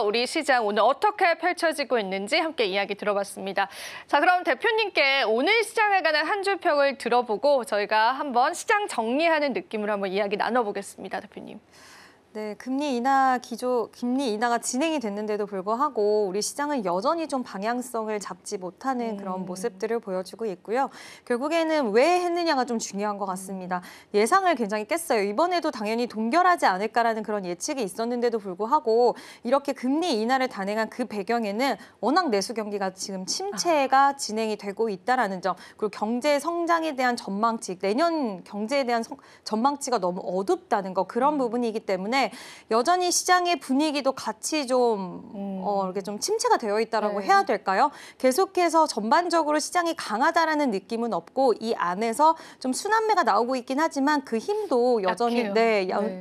우리 시장 오늘 어떻게 펼쳐지고 있는지 함께 이야기 들어봤습니다. 자, 그럼 대표님께 오늘 시장에 관한 한 줄 평을 들어보고 저희가 한번 시장 정리하는 느낌으로 한번 이야기 나눠보겠습니다, 대표님. 네, 금리 인하가 진행이 됐는데도 불구하고 우리 시장은 여전히 좀 방향성을 잡지 못하는 그런 모습들을 보여주고 있고요. 결국에는 왜 했느냐가 좀 중요한 것 같습니다. 예상을 굉장히 깼어요. 이번에도 당연히 동결하지 않을까라는 그런 예측이 있었는데도 불구하고 이렇게 금리 인하를 단행한 그 배경에는 워낙 내수 경기가 지금 침체가 진행이 되고 있다라는 점, 그리고 경제 성장에 대한 전망치, 내년 경제에 대한 전망치가 너무 어둡다는 거, 그런 부분이기 때문에 여전히 시장의 분위기도 같이 좀 이렇게 좀 침체가 되어 있다라고 해야 될까요? 계속해서 전반적으로 시장이 강하다라는 느낌은 없고 이 안에서 좀 순환매가 나오고 있긴 하지만 그 힘도 여전히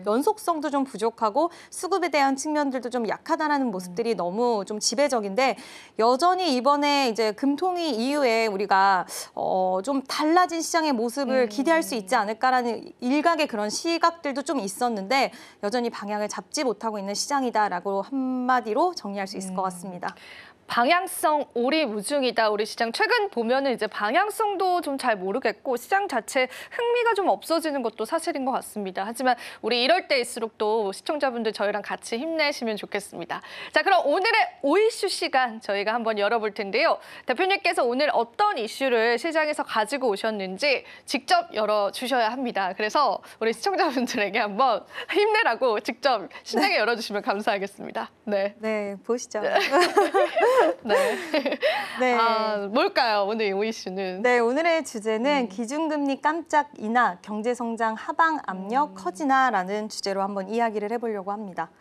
연속성도 좀 부족하고 수급에 대한 측면들도 좀 약하다라는 모습들이 너무 좀 지배적인데, 여전히 이번에 이제 금통위 이후에 우리가 좀 달라진 시장의 모습을 기대할 수 있지 않을까라는 일각의 그런 시각들도 좀 있었는데 여전히 방향을 잡지 못하고 있는 시장이다라고 한마디로 정리할 수 있을 것 같습니다. 방향성 오리무중이다. 우리 시장 최근 보면은 이제 방향성도 좀 잘 모르겠고 시장 자체 흥미가 좀 없어지는 것도 사실인 것 같습니다. 하지만 우리 이럴 때일수록 또 시청자분들 저희랑 같이 힘내시면 좋겠습니다. 자, 그럼 오늘의 오이슈 시간 저희가 한번 열어볼 텐데요. 대표님께서 오늘 어떤 이슈를 시장에서 가지고 오셨는지 직접 열어주셔야 합니다. 그래서 우리 시청자분들에게 한번 힘내라고 직접 신나게 열어주시면 감사하겠습니다. 네, 보시죠. 네. 뭘까요, 오늘 이 이슈는? 네, 오늘의 주제는 기준금리 깜짝 인하, 경제성장 하방 압력 커지나라는 주제로 한번 이야기를 해보려고 합니다.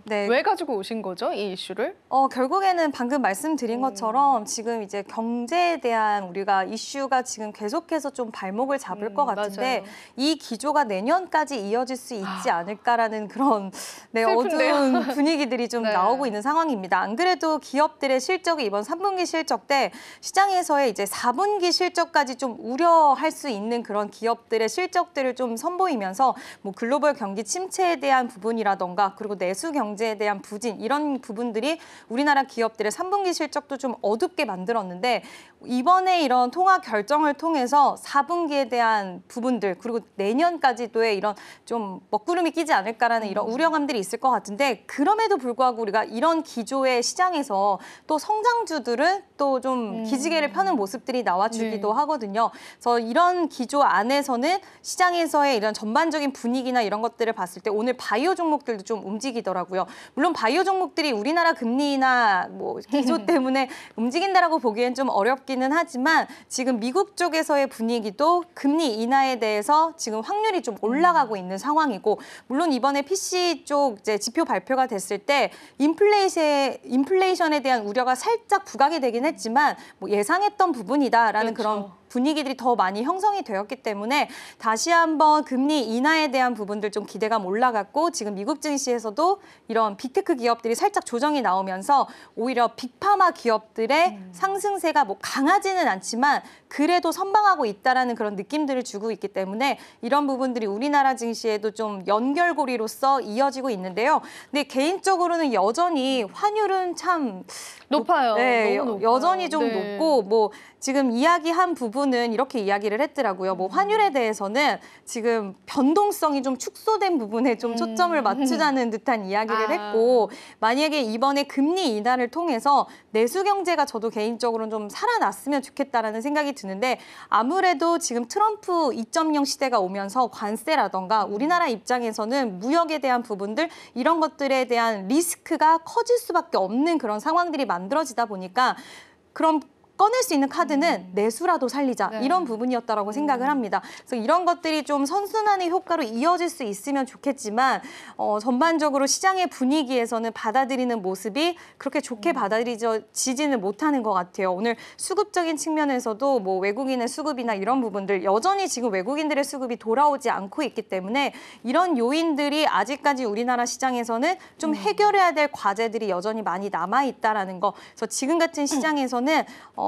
네. 왜 가지고 오신 거죠, 이 이슈를? 결국에는 방금 말씀드린 것처럼 지금 이제 경제에 대한 우리가 이슈가 지금 계속해서 좀 발목을 잡을 것 같은데 맞아요. 이 기조가 내년까지 이어질 수 있지 않을까라는 그런 어두운 분위기들이 좀 나오고 있는 상황입니다. 안 그래도 기업들의 실적이 이번 3분기 실적 때 시장에서의 이제 4분기 실적까지 좀 우려할 수 있는 그런 기업들의 실적들을 좀 선보이면서 뭐 글로벌 경기 침체에 대한 부분이라던가 그리고 내수 경제에 대한 부진, 이런 부분들이 우리나라 기업들의 3분기 실적도 좀 어둡게 만들었는데, 이번에 이런 통화 결정을 통해서 4분기에 대한 부분들 그리고 내년까지도의 이런 좀 먹구름이 끼지 않을까라는 이런 우려감들이 있을 것 같은데, 그럼에도 불구하고 우리가 이런 기조의 시장에서 또 성장주들은 또 좀 기지개를 펴는 모습들이 나와주기도 하거든요. 그래서 이런 기조 안에서는 시장에서의 이런 전반적인 분위기나 이런 것들을 봤을 때 오늘 바이오 종목들도 좀 움직이더라고요. 물론 바이오 종목들이 우리나라 금리나 뭐 기조 때문에 움직인다라고 보기엔 좀 어렵기는 하지만 지금 미국 쪽에서의 분위기도 금리 인하에 대해서 지금 확률이 좀 올라가고 있는 상황이고, 물론 이번에 PC 쪽 이제 지표 발표가 됐을 때 인플레이션에 대한 우려가 살짝 부각이 되긴 했지만 뭐 예상했던 부분이다라는 그런 분위기들이 더 많이 형성이 되었기 때문에 다시 한번 금리 인하에 대한 부분들 좀 기대감 올라갔고, 지금 미국 증시에서도 이런 빅테크 기업들이 살짝 조정이 나오면서 오히려 빅파마 기업들의 상승세가 뭐 강하지는 않지만 그래도 선방하고 있다라는 그런 느낌들을 주고 있기 때문에 이런 부분들이 우리나라 증시에도 좀 연결고리로서 이어지고 있는데요. 근데 개인적으로는 여전히 환율은 참 높아요. 너무 높아요. 여전히 좀 높고, 뭐 지금 이야기한 부분은 이렇게 이야기를 했더라고요. 뭐 환율에 대해서는 지금 변동성이 좀 축소된 부분에 좀 초점을 맞추자는 듯한 이야기를 했고, 만약에 이번에 금리 인하를 통해서 내수 경제가 저도 개인적으로는 좀 살아났으면 좋겠다라는 생각이 드는데, 아무래도 지금 트럼프 2.0 시대가 오면서 관세라던가 우리나라 입장에서는 무역에 대한 부분들, 이런 것들에 대한 리스크가 커질 수밖에 없는 그런 상황들이 만들어지다 보니까 그럼 꺼낼 수 있는 카드는 내수라도 살리자, 이런 부분이었다라고 생각을 합니다. 그래서 이런 것들이 좀 선순환의 효과로 이어질 수 있으면 좋겠지만 전반적으로 시장의 분위기에서는 받아들이는 모습이 그렇게 좋게 받아들여지지는 못하는 것 같아요. 오늘 수급적인 측면에서도 뭐 외국인의 수급이나 이런 부분들, 여전히 지금 외국인들의 수급이 돌아오지 않고 있기 때문에 이런 요인들이 아직까지 우리나라 시장에서는 좀 해결해야 될 과제들이 여전히 많이 남아있다라는 거. 그래서 지금 같은 시장에서는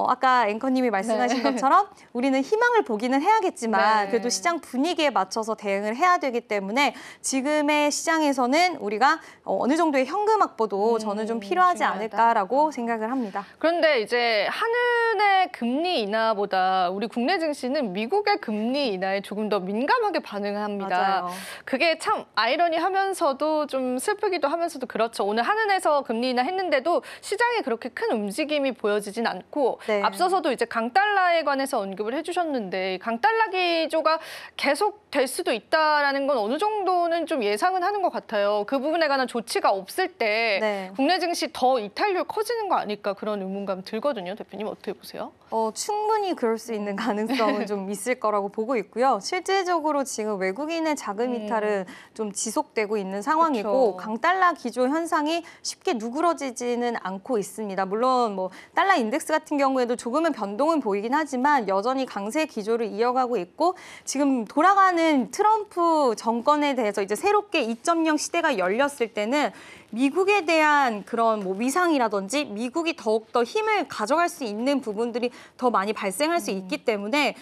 아까 앵커님이 말씀하신 것처럼 우리는 희망을 보기는 해야겠지만 네. 그래도 시장 분위기에 맞춰서 대응을 해야 되기 때문에 지금의 시장에서는 우리가 어느 정도의 현금 확보도 저는 좀 필요하지 중요하다. 않을까라고 생각을 합니다. 그런데 이제 한은의 금리 인하보다 우리 국내 증시는 미국의 금리 인하에 조금 더 민감하게 반응합니다. 맞아요. 그게 참 아이러니하면서도 좀 슬프기도 하면서도 그렇죠. 오늘 한은에서 금리 인하 했는데도 시장에 그렇게 큰 움직임이 보여지진 않고 네. 앞서서도 이제 강달러에 관해서 언급을 해주셨는데 강달러 기조가 계속 될 수도 있다라는 건 어느 정도는 좀 예상은 하는 것 같아요. 그 부분에 관한 조치가 없을 때 네. 국내 증시 더 이탈률 커지는 거 아닐까 그런 의문감 들거든요. 대표님 어떻게 보세요? 충분히 그럴 수 있는 가능성은 좀 있을 거라고 보고 있고요. 실질적으로 지금 외국인의 자금 이탈은 좀 지속되고 있는 상황이고 그렇죠. 강달러 기조 현상이 쉽게 누그러지지는 않고 있습니다. 물론 뭐 달러 인덱스 같은 경우에도 조금은 변동은 보이긴 하지만 여전히 강세 기조를 이어가고 있고 지금 돌아가는 트럼프 정권에 대해서 이제 새롭게 2.0 시대가 열렸을 때는 미국에 대한 그런 뭐 위상이라든지 미국이 더욱더 힘을 가져갈 수 있는 부분들이 더 많이 발생할 수 있기 때문에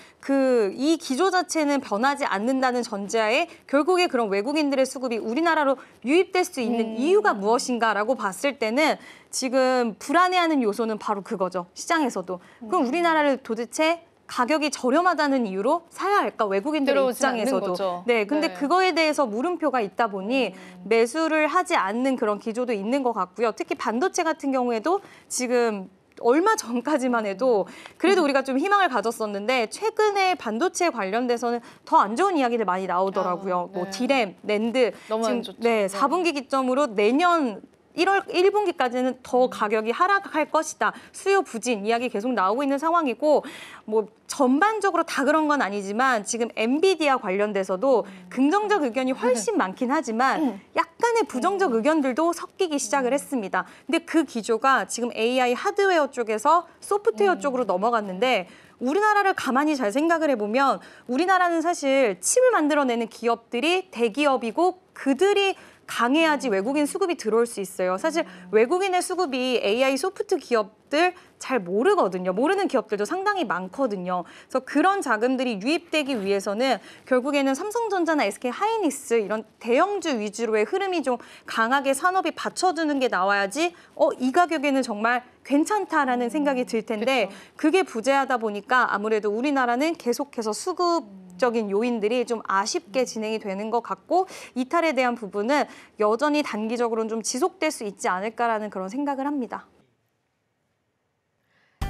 이 기조 자체는 변하지 않는다는 전제하에 결국에 그런 외국인들의 수급이 우리나라로 유입될 수 있는 이유가 무엇인가라고 봤을 때는 지금 불안해하는 요소는 바로 그거죠. 시장에서도. 그럼 우리나라를 도대체 가격이 저렴하다는 이유로 사야 할까? 외국인들의 들어오진 않는 입장에서도. 거죠. 네, 근데 네. 그거에 대해서 물음표가 있다 보니 매수를 하지 않는 그런 기조도 있는 것 같고요. 특히 반도체 같은 경우에도 지금 얼마 전까지만 해도 그래도 우리가 좀 희망을 가졌었는데 최근에 반도체 관련돼서는 더 안 좋은 이야기들 많이 나오더라고요. 네. 뭐 디램, 낸드 너무 안 좋죠. 네, 네. 4분기 기점으로 내년 1분기까지는 더 가격이 하락할 것이다. 수요 부진 이야기 계속 나오고 있는 상황이고 뭐 전반적으로 다 그런 건 아니지만 지금 엔비디아 관련돼서도 긍정적 의견이 훨씬 많긴 하지만 약간의 부정적 의견들도 섞이기 시작을 했습니다. 근데 그 기조가 지금 AI 하드웨어 쪽에서 소프트웨어 쪽으로 넘어갔는데 우리나라를 가만히 잘 생각을 해보면 우리나라는 사실 칩을 만들어내는 기업들이 대기업이고 그들이 강해야지 외국인 수급이 들어올 수 있어요. 사실 외국인의 수급이 AI 소프트 기업들 잘 모르거든요. 모르는 기업들도 상당히 많거든요. 그래서 그런 자금들이 유입되기 위해서는 결국에는 삼성전자나 SK 하이닉스 이런 대형주 위주로의 흐름이 좀 강하게 산업이 받쳐주는 게 나와야지 이 가격에는 정말 괜찮다라는 생각이 들 텐데 그쵸. 그게 부재하다 보니까 아무래도 우리나라는 계속해서 수급적인 요인들이 좀 아쉽게 진행이 되는 것 같고 이탈에 대한 부분은 여전히 단기적으로는 좀 지속될 수 있지 않을까라는 그런 생각을 합니다.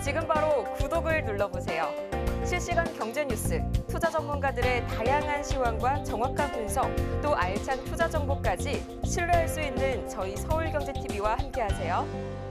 지금 바로 구독을 눌러보세요. 실시간 경제 뉴스, 투자 전문가들의 다양한 시황과 정확한 분석, 또 알찬 투자 정보까지 신뢰할 수 있는 저희 서울경제TV와 함께하세요.